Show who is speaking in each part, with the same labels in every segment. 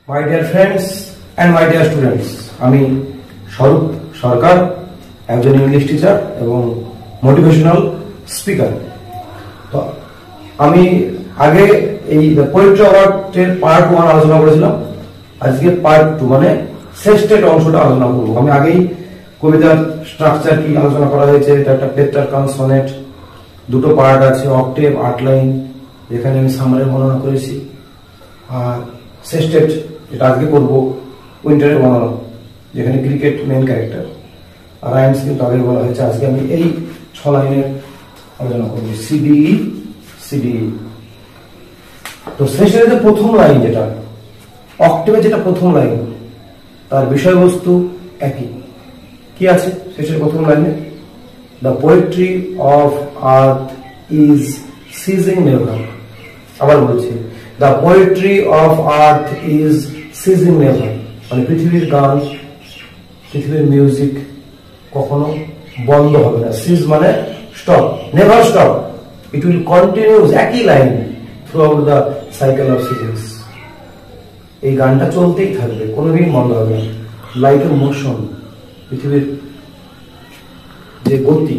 Speaker 1: My dear friends and my dear students, আমি স্বরূপ সরকার, একজন ইংলিশ টিচার এবং মোটিভেশনাল স্পিকার। তো আমি আগে এই পোয়েট্রি অ্যাওয়ার্ডের পার্ট 1 আলোচনা করেছিলাম। আজকে পার্ট 2 মানে শ্রেষ্ঠের অংশটা আলোচনা করবো। আমি আগেই কবিতার স্ট্রাকচার কি আলোচনা করা হয়েছে। এটা একটা পেট্রার্কান সনেট, দুটো পার্ট আছে, অক্টেভ, 8 লাইন, যেখানে আমি সামারের বর্ণনা করেছি। আর শ্রেষ্ঠের যেটা আজকে করবো উইন্টারের বর্ণনা, যেখানে ক্রিকেট মেন ক্যারেক্টার। আর রাইমস কিন্তু আগে বলা হয়েছে। আজকে আমি এই 6 লাইনের আলোচনা করবো, সিডিই সিডিই। তো শ্রেষ্ঠের যে প্রথম লাইন, যেটা অক্টেভে যেটা প্রথম লাইন, তার বিষয়বস্তু একই। কি আছে শ্রেষ্ঠের প্রথম লাইনে? The poetry of earth is ceasing never. আবার বলছি, the poetry of earth is ceasing never, মানে পৃথিবীর গান, পৃথিবীর মিউজিক কখনো বন্ধ হবে না। সিজ মানে stop, never stop, it will continues, একই line throughout the cycle of seasons. এই গানটা চলতেই থাকবে, কোনোদিন বন্ধ হবে না। লাইক এ মোশন, পৃথিবীর যে গতি,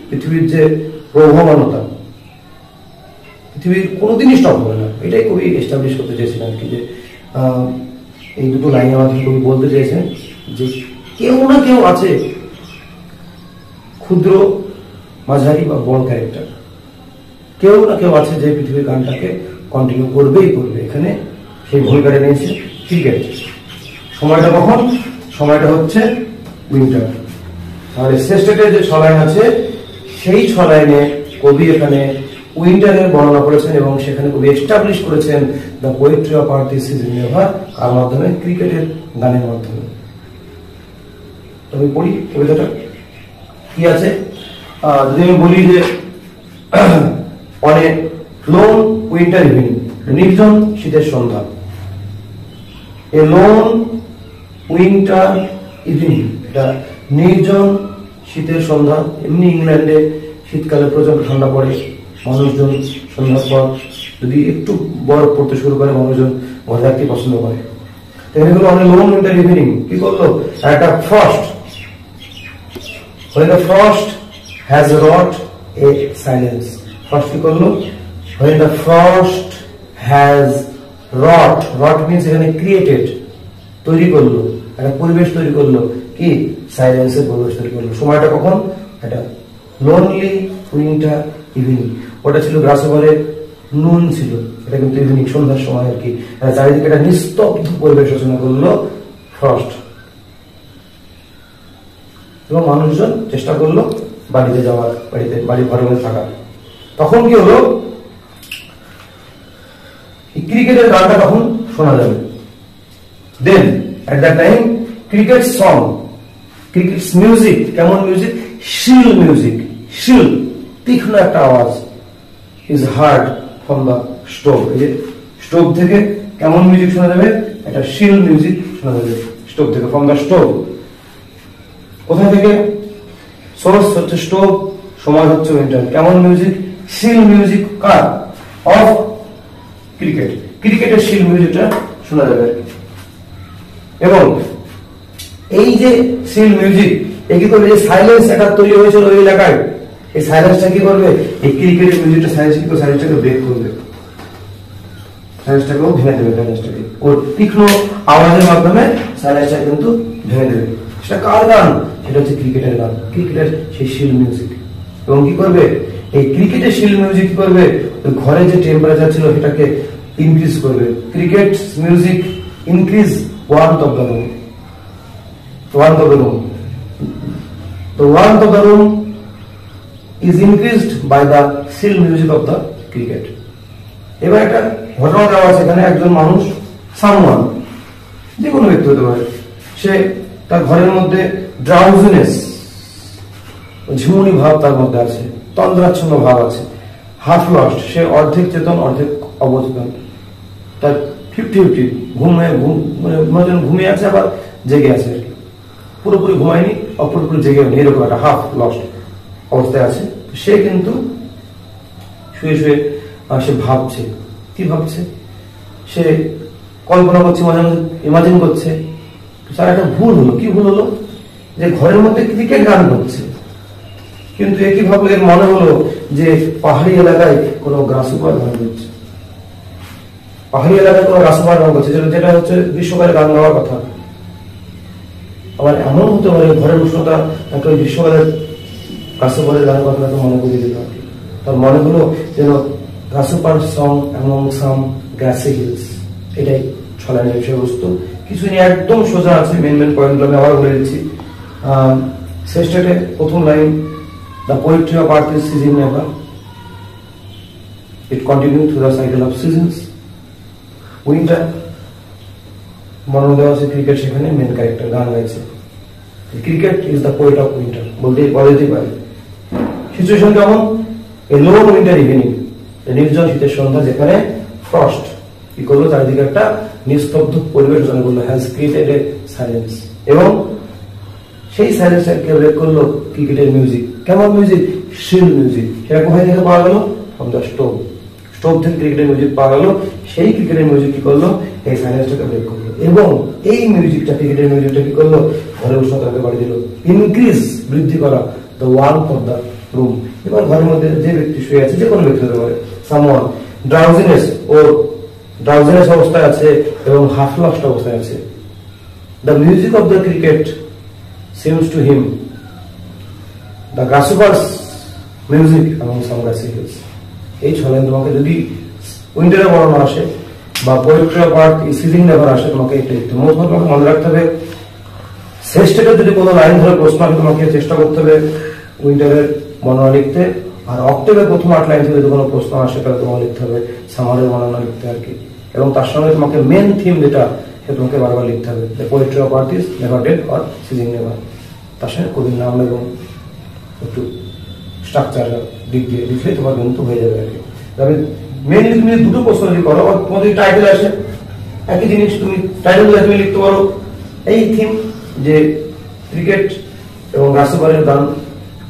Speaker 1: পৃথিবীর যে প্রবহমানতা, পৃথিবীর কোনোদিনই স্টপ হবে না। এটাই কবি এস্টাবলিশ করতে চেয়েছিলেন কি, যে এই দুটো লাইনের মাধ্যমে কবি বলতে চেয়েছেন যে কেউ না কেউ আছে, ক্ষুদ্র, মাঝারি বা বড় ক্যারেক্টার, কেউ না কেউ আছে যে পৃথিবীর গানটাকে কন্টিনিউ করবেই করবে। এখানে সেই ভূমিকাটা নিয়েছে ক্রিকেট। সময়টা কখন? সময়টা হচ্ছে উইন্টার। তাহলে শ্রেষ্ঠের যে 6 লাইন আছে, সেই 6 লাইনে কবি এখানে উইন্টারের বর্ণনা করেছেন এবং সেখানে কবি এস্টাবলিশ করেছেন the poetry of earth is ceasing never. কার মাধ্যমে? ক্রিকেটের গানের মাধ্যমে। আমি পড়ি কবিতাটা কি আছে। যদি আমি বলি যে অনেক লোন উইন্টার ইভিনিং, নির্জন শীতের সন্ধ্যা। এ লোন উইন্টার ইভিনিং, এটা নির্জন শীতের সন্ধ্যা। এমনি ইংল্যান্ডে শীতকালে প্রচন্ড ঠান্ডা পড়ে, মানুষজন সন্ধ্যার পর যদি একটু বরফ পড়তে শুরু করে, মানুষজন ঘরে থাকতে পছন্দ করে। এখানে হলো অনেক লোন উইন্টার ইভিনিং। কি করলো? একটা frost, when the frost has wrought a silence. Frost কি করলো? when the frost has wrought, wrought means এখানে created, তৈরি করলো, একটা পরিবেশ তৈরি করলো। কি? সাইলেন্সের পরিবেশ তৈরি করলো। সময়টা কখন? এটা লোনলি উইন্টার ইভিনিং। ওটা ছিল গ্রাসওভারের নুন ছিল, এটা কিন্তু ইভিনিং, সন্ধ্যার সময় আর কি। চারিদিকে একটা নিস্তব্ধ পরিবেশ রচনা করলো ফ্রস্ট, এবং মানুষজন চেষ্টা করলো বাড়িতে যাওয়ার, বাড়ির ঘরের মধ্যে থাকার। তখন কি হলো? ক্রিকেটের গানটা তখন শোনা যাবে। Then at that time cricket song, cricket music, কেমন মিউজিক? শিল মিউজিক, শিল, তীক্ষ্ণ একটা আওয়াজ, is heard from the stove. এই যে স্টোভ থেকে কেমন মিউজিক শোনা যাবে? একটা শিল মিউজিক শোনা যাবে স্টোভ থেকে, ফ্রম দ্য স্টোভ। কোথা থেকে? সোর্স হচ্ছে স্টোভ, সময় হচ্ছে উইন্টার। কেমন music? Shrill music. Car? Of cricket, ক্রিকেটের শিল মিউজিকটা শোনা যাবে। এবং এই যে শিল মিউজিক, এই কি করবে? যে সাইলেন্স একটা তৈরি হয়েছিল ওই এলাকায়, এই সাইলেন্সটা কি করবে? এই ক্রিকেটের মিউজিকটা সাইলেন্সটাকে ব্রেক করবে, সাইলেন্সটাকেও ভেঙে দেবে। সাইলেন্সটাকে ওর তীক্ষ্ণ আওয়াজের মাধ্যমে সাইলেন্সটা কিন্তু ভেঙে দেবে। সেটা কার গান? সেটা হচ্ছে ক্রিকেটের গান, ক্রিকেটের সেই শিল মিউজিক। এবং কি করবে? এই ক্রিকেটের শিল মিউজিক কি করবে? ওই ঘরে যে টেম্পারেচার ছিল সেটাকে ইনক্রিজ করবে। Cricket music increase warmth of the room, warmth of the room. The warmth of the room is increased by the shill music of the cricket. এবার একটা ঘটনা দেওয়া আছে এখানে। একজন মানুষ, সামওয়ান, যে কোনো ব্যক্তি হতে পারে, সে তার ঘরের মধ্যে ড্রাউজিনেস, ঝিমুনি ভাব তার মধ্যে আছে, তন্দ্রাচ্ছন্ন ভাব আছে, হাফ লস্ট, সে অর্ধেক চেতন অর্ধেক অবচেতন, তার 50-50, ঘুমিয়ে আছে আবার জেগে আছে, পুরোপুরি ঘুমায়নি, পুরোপুরি জেগে নেই, এরকম একটা হাফ লস্ট অবস্থায় আছে। সে কিন্তু শুয়ে শুয়ে সে ভাবছে। কি ভাবছে? সে কল্পনা করছে, মাঝে মাঝে ইমাজিন করছে। স্যার একটা ভুল হলো, কি ভুল হলো? যে ঘরের মধ্যে ক্রিকেট গান করছে, কিন্তু একই ভাবে এর মনে হলো যে পাহাড়ি এলাকায় কোনো গ্রাসহপার গান করছে, পাহাড়ি এলাকায় কোনো গ্রাসহপার গান করছে, যেটা হচ্ছে গ্রীষ্মকালে গান গাওয়ার কথা। আবার এমন হতে পারে ঘরের উষ্ণতা একটা ওই গ্রীষ্মকালের গ্রাসহপারের গানের কথাটা মনে করিয়ে দিল। তার মনে হলো যেন গ্রাসহপার সং অ্যামং সাম গ্রাসি হিলস, এটাই ছলানের বিষয়বস্তু। কিছু নিয়ে একদম সোজা আছে, মেন মেন পয়েন্ট আমি আবার বলে দিচ্ছি। শেষটাতে প্রথম line, the poetry of earth is season never, it continue through the cycle of seasons. Winter বর্ণনা দেওয়া আছে, ক্রিকেট সেখানে মেন ক্যারেক্টার গান গাইছে। Cricket is the poet of winter বলতেই পারে। সিচুয়েশন কেমন? এ লো উইন্টার ইভিনিং, নির্জন শীতের সন্ধ্যা, যেখানে ফ্রস্ট কি করলো, চারিদিকে একটা নিস্তব্ধ পরিবেশ রচনা করলো, হ্যাজ ক্রিয়েটেড এ সাইলেন্স। এবং সেই সাইলেন্সটাকে ব্রেক করলো ক্রিকেটের মিউজিক। কেমন মিউজিক? Shrill music. সেটা কোথায় থেকে পাওয়া গেল? From the stove. স্টোভ থেকে ক্রিকেটের মিউজিক পাওয়া গেল। সেই ক্রিকেটের মিউজিক কি করলো? এই সাইলেন্সটাকে ব্রেক করলো। এবং এই মিউজিকটা, ক্রিকেটের মিউজিকটা কি করলো? ঘরের উষ্ণতাকে বাড়িয়ে দিল, ইনক্রিজ, বৃদ্ধি করা the warmth of the room. এবার ঘরের মধ্যে যে ব্যক্তি শুয়ে আছে, যে কোনো ব্যক্তি হতে পারে, সামওয়ান ড্রাউজিনেস ও ড্রাউজিনেস অবস্থায় আছে এবং হাফ লস্ট অবস্থায় আছে, the music of the cricket seems to him the grasshoppers music among some grassy hills। এই ছলে তোমাকে যদি উইন্টারের বর্ণনা আসে বা poetry of earth is season never আসে, তোমাকে এটা একটু তোমাকে মনে রাখতে হবে। শেষটাতে যদি কোনো লাইন ধরে প্রশ্ন আসে, তোমাকে চেষ্টা করতে হবে উইন্টারের বর্ণনা লিখতে। আর অক্টোবরের প্রথম 8 লাইন থেকে যদি কোনো প্রশ্ন আসে, তাহলে তোমাকে লিখতে হবে সামারের বর্ণনা লিখতে আর কি। এবং তার সঙ্গে তোমাকে মেন থিম যেটা, সেটা তোমাকে বারবার লিখতে হবে, the poetry of earth is never dead or season never. তার সঙ্গে কবির নাম এবং একটু স্ট্রাকচার দিক দিয়ে লিখলে তোমার কিন্তু হয়ে যাবে আর কি। তবে মেনলি তুমি দুটো প্রশ্ন যদি করো, তোমাদের টাইটেল আসে একই জিনিস, তুমি টাইটেল তুমি লিখতে পারো এই থিম, যে ক্রিকেট এবং গ্রাসহপারের গান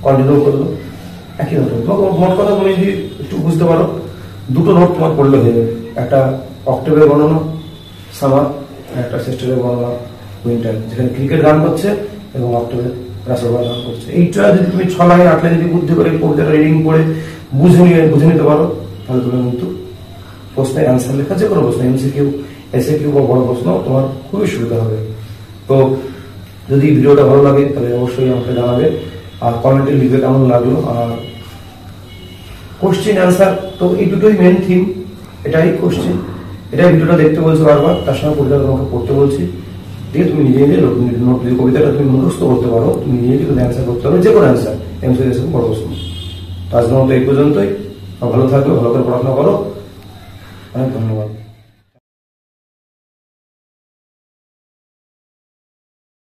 Speaker 1: কন্টিনিউ করলো, একই নোট। তোমাকে মোট কথা তুমি যদি একটু বুঝতে পারো, দুটো নোট তোমার পড়লে হয়ে যাবে। একটা অক্টোবরের বর্ণনা সামার, একটা শেষের বর্ণনা উইন্টার, যেখানে ক্রিকেট গান করছে এবং অক্টোবরে গ্রাসহপার গান করছে। এইটা যদি তুমি 6 লাইন 8 লাইন যদি বুদ্ধি করে কবিতাটা রিডিং করে বুঝে নিতে পারো, তাহলে তুমি কিন্তু প্রশ্নের অ্যান্সার লেখা, যে কোনো প্রশ্ন, এমসিকিউ, এসএকিউ বা বড় প্রশ্ন, তোমার খুবই সুবিধা হবে। তো যদি ভিডিওটা ভালো লাগে তাহলে অবশ্যই আমাকে জানাবে, আর কমেন্টে লিখবে কেমন লাগলো। আর কোশ্চেন অ্যান্সার তো এই দুটোই মেন থিম, এটাই কোশ্চেন, এটাই ভিডিওটা দেখতে বলছি বারবার, তার সঙ্গে কবিতাটা তোমাকে পড়তে বলছি। দিয়ে তুমি নিজে নিজে নোট, যদি কবিতাটা তুমি মুখস্থ করতে পারো, তুমি নিজে নিজে অ্যান্সার করতে পারো, যে কোনো অ্যান্সার, এমসিকিউ বড় প্রশ্ন। তো আজকের মতো এই পর্যন্তই। ভালো থাকবে, ভালো করে পড়াশোনা করো। অনেক ধন্যবাদ।